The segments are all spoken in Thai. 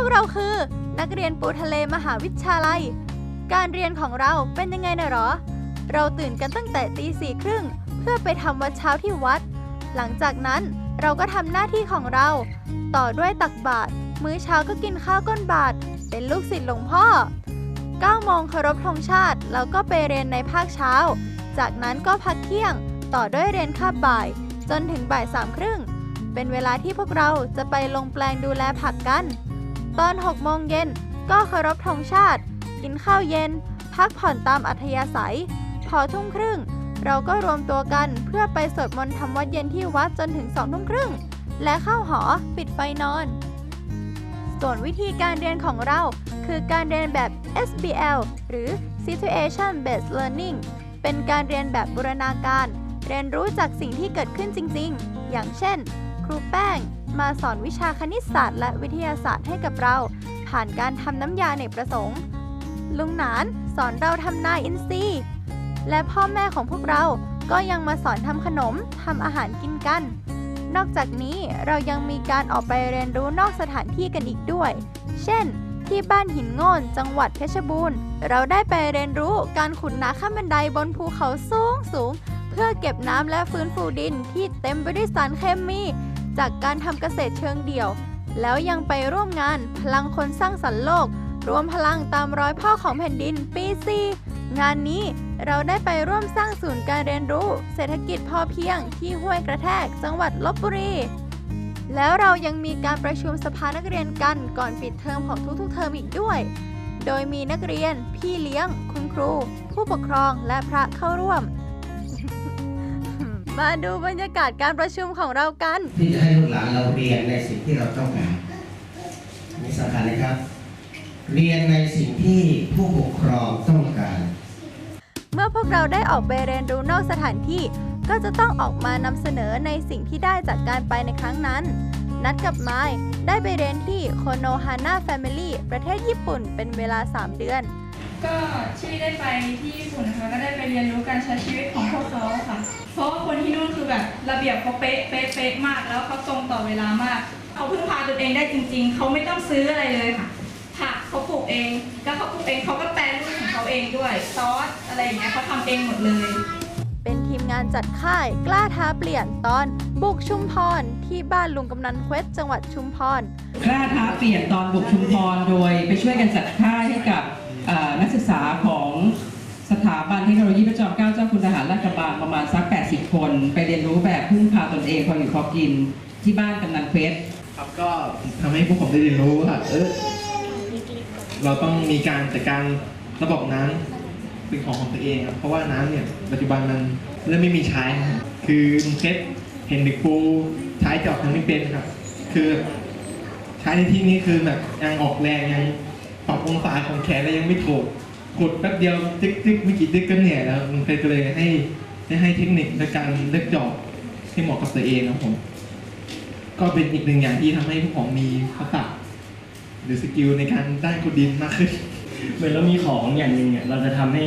วกเราคือนักเรียนปูทะเลมหาวิทยาลัยการเรียนของเราเป็นยังไงนะหรอเราตื่นกันตั้งแต่ตี 4:30เพื่อไปทำวัดเช้าที่วัดหลังจากนั้นเราก็ทำหน้าที่ของเราต่อด้วยตักบาตรมื้อเช้าก็กินข้าวก้นบาตรเป็นลูกศิษย์หลวงพ่อ9 โมงเคารพธงชาติแล้วก็ไปเรียนในภาคเช้าจากนั้นก็พักเที่ยงต่อด้วยเรียนคาบบ่ายจนถึงบ่าย 3:30เป็นเวลาที่พวกเราจะไปลงแปลงดูแลผักกันตอน 6 โมงเย็นก็เคารพธงชาติกินข้าวเย็นพักผ่อนตามอัธยาศัยพอ 20:30เราก็รวมตัวกันเพื่อไปสวดมนต์ทำวัดเย็นที่วัดจนถึง 20:30และเข้าหอปิดไฟนอนส่วนวิธีการเรียนของเราคือการเรียนแบบ SBL หรือ Situation Based Learning เป็นการเรียนแบบบูรณาการเรียนรู้จากสิ่งที่เกิดขึ้นจริงๆอย่างเช่นครูแป้งมาสอนวิชาคณิตศาสตร์และวิทยาศาสตร์ให้กับเราผ่านการทำน้ำยาอเนกประสงค์ลุงหนานสอนเราทำนาอินทรีย์และพ่อแม่ของพวกเราก็ยังมาสอนทำขนมทำอาหารกินกันนอกจากนี้เรายังมีการออกไปเรียนรู้นอกสถานที่กันอีกด้วยเช่นที่บ้านหินโง่นจังหวัดเพชรบูรณ์เราได้ไปเรียนรู้การขุดนาข้ามบันไดบนภูเขาสูงเพื่อเก็บน้ำและฟื้นฟูดินที่เต็มไปด้วยสารเคมีจากการทำเกษตรเชิงเดี่ยวแล้วยังไปร่วมงานพลังคนสร้างสรรค์โลกรวมพลังตามรอยพ่อของแผ่นดินปี 4งานนี้เราได้ไปร่วมสร้างศูนย์การเรียนรู้เศรษฐกิจพอเพียงที่ห้วยกระแทกจังหวัดลพบุรีแล้วเรายังมีการประชุมสภานักเรียนกันก่อนปิดเทอมของทุกๆเทอมอีกด้วยโดยมีนักเรียนพี่เลี้ยงคุณครูผู้ปกครองและพระเข้าร่วม มาดูบรรยากาศการประชุมของเรากันที่จะให้ลูกหลานเราเรียนในสิ่งที่เราต้องการนี่สำคัญเลยครับเรียนในสิ่งที่ผู้ปกครองต้องการเมื่อพวกเราได้ออกไปเรียนรู้นอกสถานที่ก็จะต้องออกมานำเสนอในสิ่งที่ได้จากการไปในครั้งนั้นนัดกับไมค์ได้ไปเรียนที่โคโนฮาน่าแฟมิลี่ประเทศญี่ปุ่นเป็นเวลา3 เดือนก็ที่ได้ไปที่ญี่ปุ่นนะคะก็ได้ไปเรียนรู้การใช้ชีวิตของพวกเขาค่ะเพราะว่าคนที่นู่นคือแบบระเบียบเขาเป๊ะมากแล้วเขาตรงต่อเวลามากเขาพึ่งพาตัวเองได้จริงๆเขาไม่ต้องซื้ออะไรเลยค่ะผักเขาปลูกเองก็เขาปลูกเองเขาก็แปรรูปของเขาเองด้วยซอสอะไรอย่างเงี้ยเขาทำเองหมดเลยเป็นทีมงานจัดค่ายกล้าท้าเปลี่ยนตอนบุกชุมพรที่บ้านลุงกำนันเควสจังหวัดชุมพรกล้าท้าเปลี่ยนตอนบุกชุมพรโดยไปช่วยกันจัดค่ายให้กับนักศึกษาของสถาบันเทคโนโลยีพระจอมเกล้าเจ้าคุณทหารราชกระบังประมาณสัก80 คนไปเรียนรู้แบบพึ่งพาตนเองพออยู่พอกินที่บ้านกำนันเควสครับก็ทำให้พวกผมได้เรียนรู้ว่าเราต้องมีการจัดการระบบน้ำเป็นของตัวเองครับเพราะว่าน้ำเนี่ยปัจจุบันมันเริ่มไม่มีใช้คือลุงเพชรเห็นเด็กปูใช้จอบยังไม่เป็นครับคือใช้ในที่นี้คือแบบยังออกแรงยังปรับองศาของแขนแล้วยังไม่ถูกกดแป๊บเดียวตึ๊กไม่กี่ตึ๊กก็เหนื่อยแล้วลุงเพชรก็เลยให้เทคนิคในการเลือกจอบที่เหมาะกับตัวเองครับผมก็เป็นอีกหนึ่งอย่างที่ทำให้พวกผมมีทักษะหรือสกิลในการได้ขุดดินมากขึ้นเหมือนเรามีของอย่างหนึ่งเนี่ยเราจะทำให้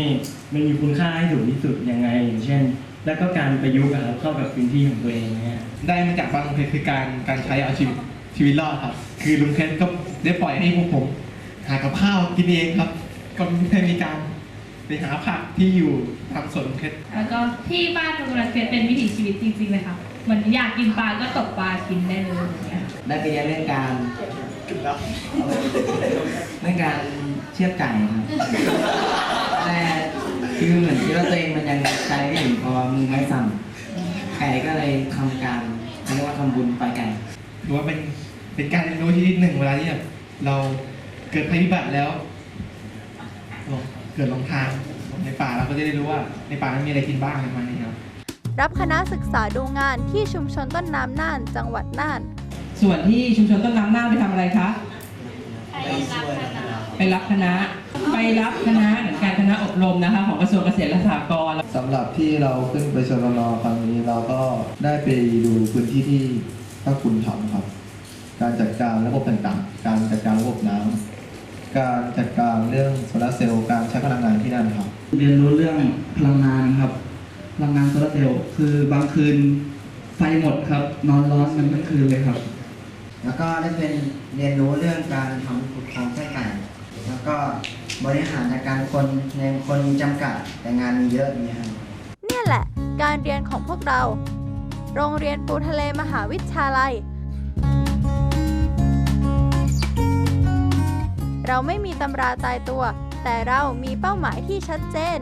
มันมีคุณค่าให้สูงที่สุดยังไงอย่างเช่นแล้วก็การประยุกต์เข้ากับพื้นที่ของตัวเองเนี่ยได้มาจากบ้านลุงเพชรคือการใช้เอาชีวิตรอดครับคือลุงเพชรก็ได้ปล่อยให้พวกผมหากับข้าวกินเองครับก็ไม่ได้มีการไปหาผักที่อยู่ตามสวนลุงเพชรแล้วก็ที่บ้านลุงกำนันเพชรเป็นวิถีชีวิตจริงๆเลยค่ะเหมือนอยากกินปลาก็ตกปลากินได้เลยได้ไปเรียนเรื่องการเชือดไก่ครับแต่คือเหมือนที่ว่าตัวเองมันยังใช้ไม่ถึงพอมือไม้สั่นไก่ก็เลยทำการเรียกว่าทำบุญปล่อยไก่ถือว่าเป็นการเรียนรู้ชนิดหนึ่งเวลาที่เราเกิดภัยพิบัติแล้วเกิดหลงทางในป่าเราก็จะได้รู้ว่าในป่านั้นมีอะไรกินบ้างอะไรมาเนี่ยครับรับคณะศึกษาดูงานที่ชุมชนต้นน้ำน่านจังหวัดน่านส่วนที่ชุมชนต้นน้ำน่านไปทำอะไรคะไปรับคณะเหมือนกันคณะอบรมนะคะของกระทรวงเกษตรและสหกรณ์สำหรับที่เราขึ้นไปชลนครั้งนี้เราก็ได้ไปดูพื้นที่ที่พระคุณทำครับการจัดการระบบต่างๆการจัดการระบบน้ำการจัดการเรื่องโซลาร์เซลล์การใช้พลังงานที่นั่นครับเรียนรู้เรื่องพลังงานครับพลังงานโซลาร์เซลล์คือบางคืนไฟหมดครับนอนร้อนกันทั้งคืนเลยครับ แล้วก็ได้เป็นเรียนรู้เรื่องการทำขุดคลองไส้ไก่แล้วก็บริหารจัดการคนในคนมีจำกัดแต่งานมีเยอะอย่างเงี้ยครับ เนี่ยแหละการเรียนของพวกเรา โรงเรียนปูทะเลมหาวิทยาลัย เราไม่มีตำราตายตัว แต่เรามีเป้าหมายที่ชัดเจน